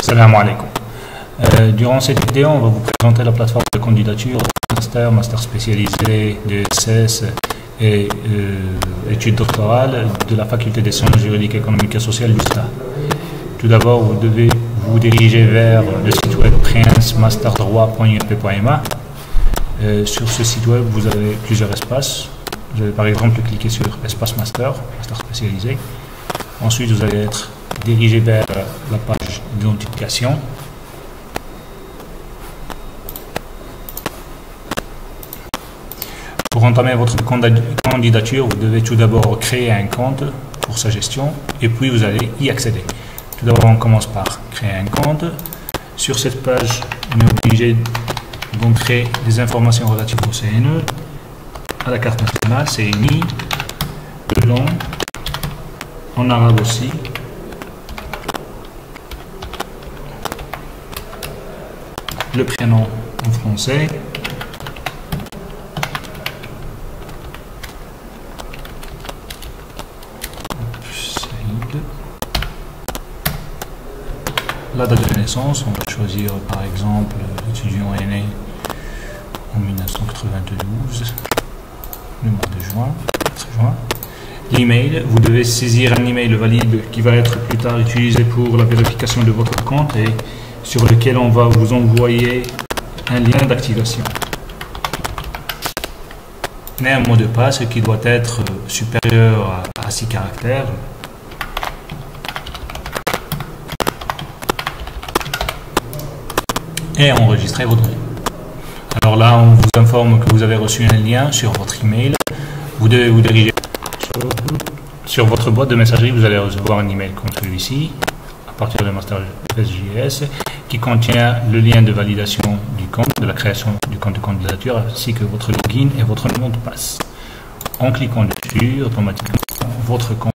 Salam alaikum. Durant cette vidéo, on va vous présenter la plateforme de candidature master spécialisé de SS et études doctorales de la faculté des sciences juridiques, économiques et sociales du STA. Tout d'abord, vous devez vous diriger vers le site web princemasterdroit.up.ma. Sur ce site web, vous avez plusieurs espaces. Vous allez par exemple cliquer sur espace master spécialisé. Ensuite, vous allez être dirigé vers la page d'identification. Pour entamer votre candidature, vous devez tout d'abord créer un compte pour sa gestion et puis vous allez y accéder. Tout d'abord, on commence par créer un compte. Sur cette page, on est obligé d'entrer des informations relatives au CNE, à la carte nationale, CNI, le nom, en arabe aussi, le prénom en français, la date de naissance, on va choisir par exemple l'étudiant est né en 1992, le mois de juin, 4 juin. L'email, vous devez saisir un email valide qui va être plus tard utilisé pour la vérification de votre compte et sur lequel on va vous envoyer un lien d'activation. Et un mot de passe qui doit être supérieur à 6 caractères. Et enregistrer votre mail. Alors là, on vous informe que vous avez reçu un lien sur votre email. Vous devez vous diriger sur votre boîte de messagerie. Vous allez recevoir un email comme celui-ci, à partir de MasterSJS, qui contient le lien de validation du compte, de la création du compte de candidature, ainsi que votre login et votre mot de passe. En cliquant dessus, automatiquement, votre compte.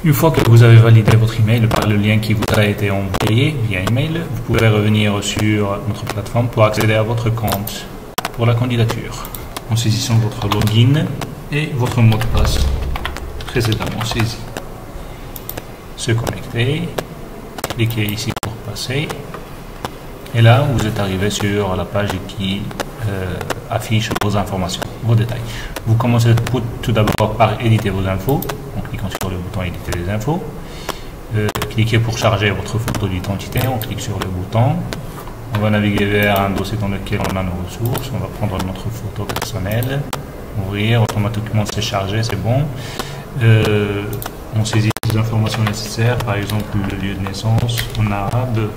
Une fois que vous avez validé votre email par le lien qui vous a été envoyé via email, vous pouvez revenir sur notre plateforme pour accéder à votre compte pour la candidature en saisissant votre login et votre mot de passe précédemment saisi. Se connecter, cliquez ici pour passer et là vous êtes arrivé sur la page qui affiche vos informations, vos détails. Vous commencez tout d'abord par éditer vos infos en cliquant sur le bouton éditer les infos. Cliquez pour charger votre photo d'identité, on clique sur le bouton. On va naviguer vers un dossier dans lequel on a nos ressources. On va prendre notre photo personnelle, ouvrir, automatiquement c'est chargé, c'est bon. On saisit les informations nécessaires, par exemple le lieu de naissance en arabe,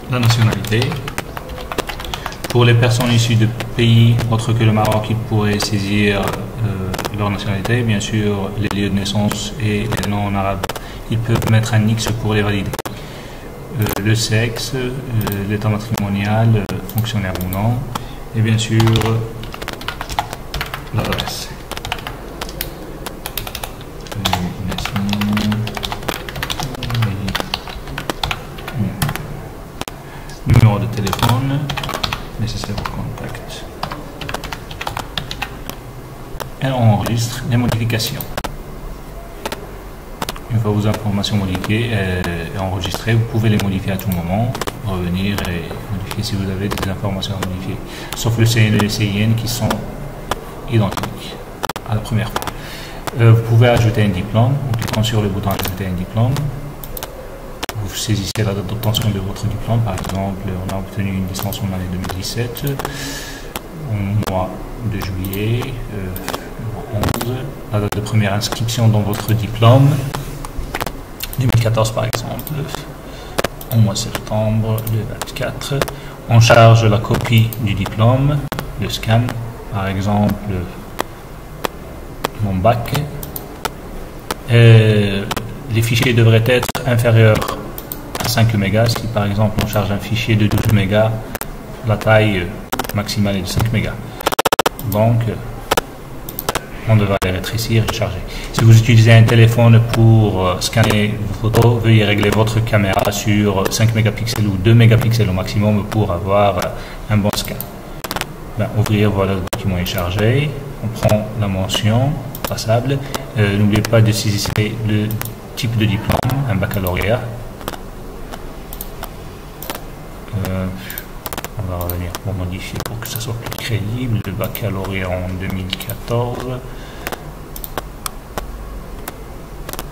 la nationalité. Pour les personnes issues de pays autres que le Maroc, ils pourraient saisir leur nationalité, bien sûr les lieux de naissance et les noms en arabe. Ils peuvent mettre un X pour les valider. Le sexe, l'état matrimonial, fonctionnaire ou non, et bien sûr l'adresse. Numéro de téléphone nécessaire au contact. Et on enregistre les modifications. Une fois vos informations modifiées et enregistrées, vous pouvez les modifier à tout moment, revenir et modifier si vous avez des informations à modifier, sauf le CNE et le CIN qui sont identiques à la première fois. Vous pouvez ajouter un diplôme en cliquant sur le bouton ajouter un diplôme. Vous saisissez la date d'obtention de votre diplôme, par exemple, on a obtenu une licence en année 2017, au mois de juillet 11, la date de première inscription dans votre diplôme, 2014 par exemple, au mois de septembre, le 24, on charge la copie du diplôme, le scan, par exemple, mon bac, et les fichiers devraient être inférieurs 5 mégas. Si par exemple on charge un fichier de 12 mégas, la taille maximale est de 5 mégas. Donc on devra les rétrécir et charger. Si vous utilisez un téléphone pour scanner vos photos, veuillez régler votre caméra sur 5 mégapixels ou 2 mégapixels au maximum pour avoir un bon scan. Ouvrir, voilà, le document est chargé. On prend la mention passable. N'oubliez pas de saisir le type de diplôme, un baccalauréat. On va revenir pour modifier pour que ça soit plus crédible. Le baccalauréat en 2014.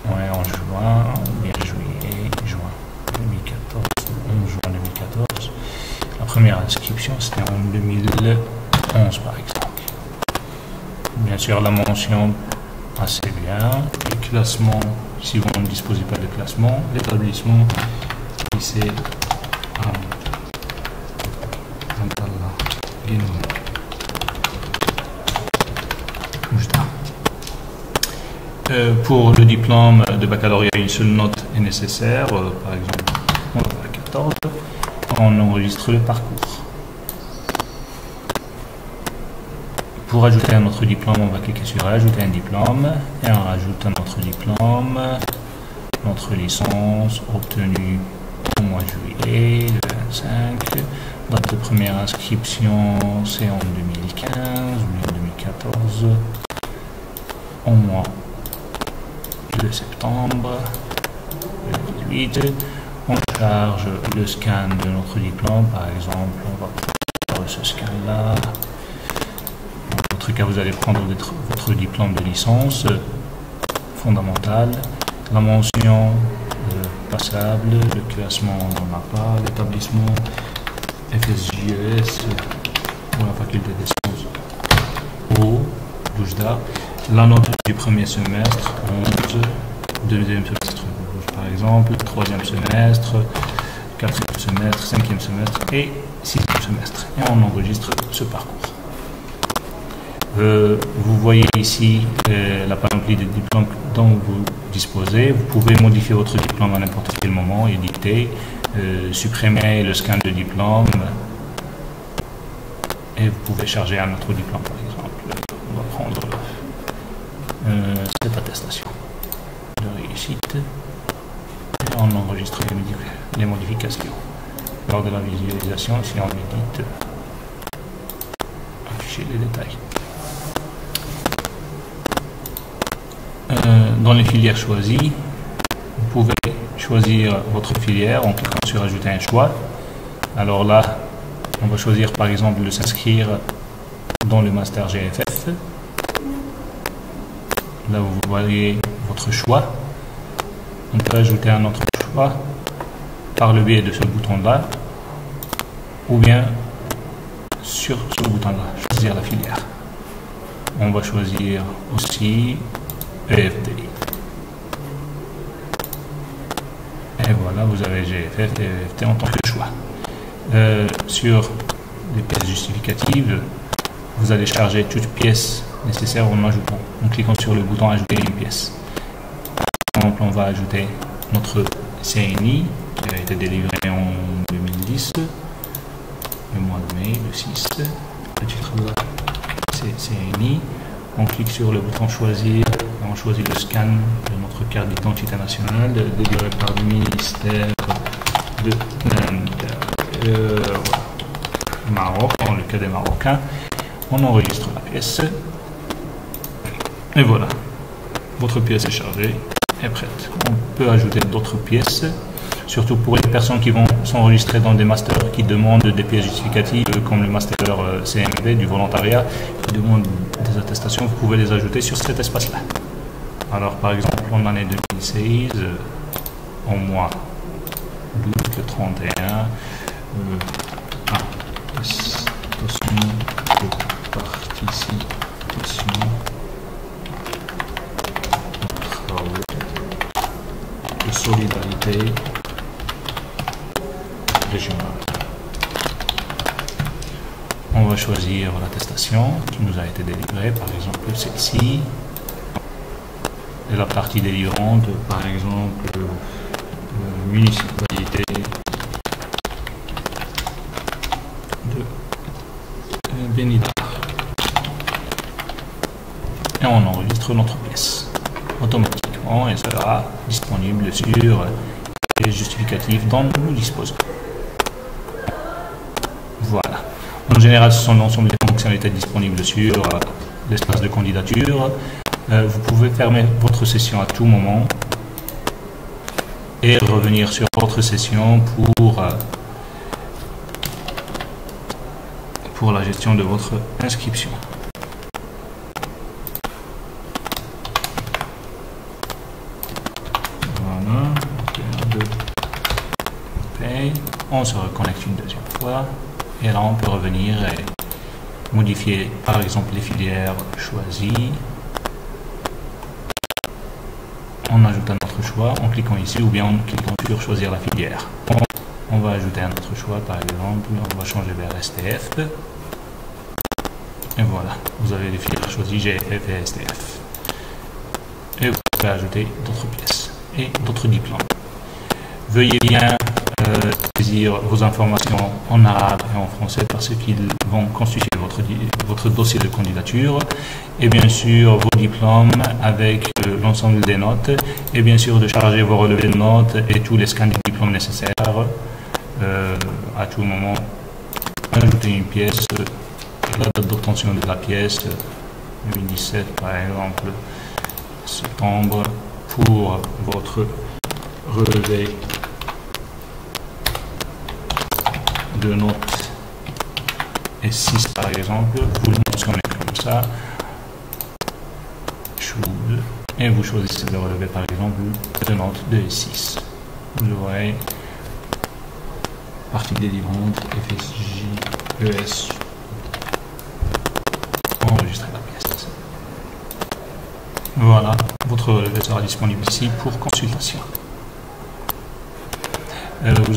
Ouais, en juin, bien juillet, juin 2014, 11 juin 2014. La première inscription, c'était en 2011, par exemple. Bien sûr, la mention, assez bien. Les classements, si vous ne disposez pas de classement. L'établissement, c'est pour le diplôme de baccalauréat, une seule note est nécessaire. Par exemple, on va à 14. On enregistre le parcours. Pour ajouter un autre diplôme, on va cliquer sur ajouter un diplôme et on rajoute un autre diplôme, notre licence obtenue au mois de juillet, le 25. Date de première inscription, c'est en 2015 ou 2014. Au mois de septembre, le 18. On charge le scan de notre diplôme, par exemple, on va prendre ce scan-là. Dans votre cas, vous allez prendre votre diplôme de licence fondamentale, la mention passable, le classement on n'a pas, l'établissement FSJES pour la faculté des sciences au Oujda, la note du premier semestre, 11, deuxième semestre, par exemple, troisième semestre, quatrième semestre, cinquième semestre et sixième semestre. Et on enregistre ce parcours. Vous voyez ici la panoplie des diplômes dont vous disposez. Vous pouvez modifier votre diplôme à n'importe quel moment, éditer, supprimer le scan de diplôme et vous pouvez charger un autre diplôme, par exemple. On va prendre cette attestation de réussite et on enregistre les modifications. Lors de la visualisation, si on édite, afficher les détails. Dans les filières choisies, vous pouvez choisir votre filière en cliquant sur ajouter un choix. Alors là, on va choisir par exemple de s'inscrire dans le master GFF. Là vous voyez votre choix. On peut ajouter un autre choix par le biais de ce bouton là ou bien sur ce bouton là, choisir la filière. On va choisir aussi EFT. Et voilà, vous avez GFF et EFT en tant que choix. Sur les pièces justificatives, vous allez charger toute pièce nécessaire en ajoutant, en cliquant sur le bouton ajouter une pièce. Par exemple, on va ajouter notre CNI qui a été délivré en 2010, le mois de mai, le 6. Le titre de CNI. On clique sur le bouton choisir, on choisit le scan de notre carte d'identité nationale délivrée par le ministère de Maroc, dans le cas des Marocains. On enregistre la pièce et voilà, votre pièce est chargée et prête. On peut ajouter d'autres pièces, surtout pour les personnes qui vont s'enregistrer dans des masters qui demandent des pièces justificatives comme le master CMV du volontariat qui demande des attestations. Vous pouvez les ajouter sur cet espace-là. Alors par exemple en l'année 2016, au mois d'août, le 31, attestation de participation aux travaux de solidarité régionale. On va choisir l'attestation qui nous a été délivrée, par exemple celle-ci, et la partie délivrante, par exemple municipalité de Benidar. Et on enregistre notre pièce automatiquement et sera disponible sur les justificatifs dont nous disposons. Voilà. En général, ce sont l'ensemble des fonctionnalités disponibles sur l'espace de candidature. vous pouvez fermer votre session à tout moment et revenir sur votre session pour la gestion de votre inscription. Voilà, on se reconnecte une deuxième fois et là on peut revenir et modifier par exemple les filières choisies. On ajoute un autre choix en cliquant ici ou bien en cliquant sur choisir la filière. On va ajouter un autre choix, par exemple, on va changer vers STF. Et voilà, vous avez les filières choisies GFF et STF. Et vous pouvez ajouter d'autres pièces et d'autres diplômes. Veuillez bien saisir vos informations en arabe et en français parce qu'ils vont constituer votre dossier de candidature et bien sûr vos diplômes avec l'ensemble des notes et bien sûr de charger vos relevés de notes et tous les scans des diplômes nécessaires à tout moment. Ajouter une pièce, la date d'obtention de la pièce 2017 par exemple, septembre, pour votre relevé de notes S6 par exemple, vous le mentionnez comme ça, et vous choisissez de relever par exemple de notes de S6. Vous le voyez, partie délivrante, FSJ, ES, enregistrer la pièce. Voilà, votre relevé sera disponible ici pour consultation. Vous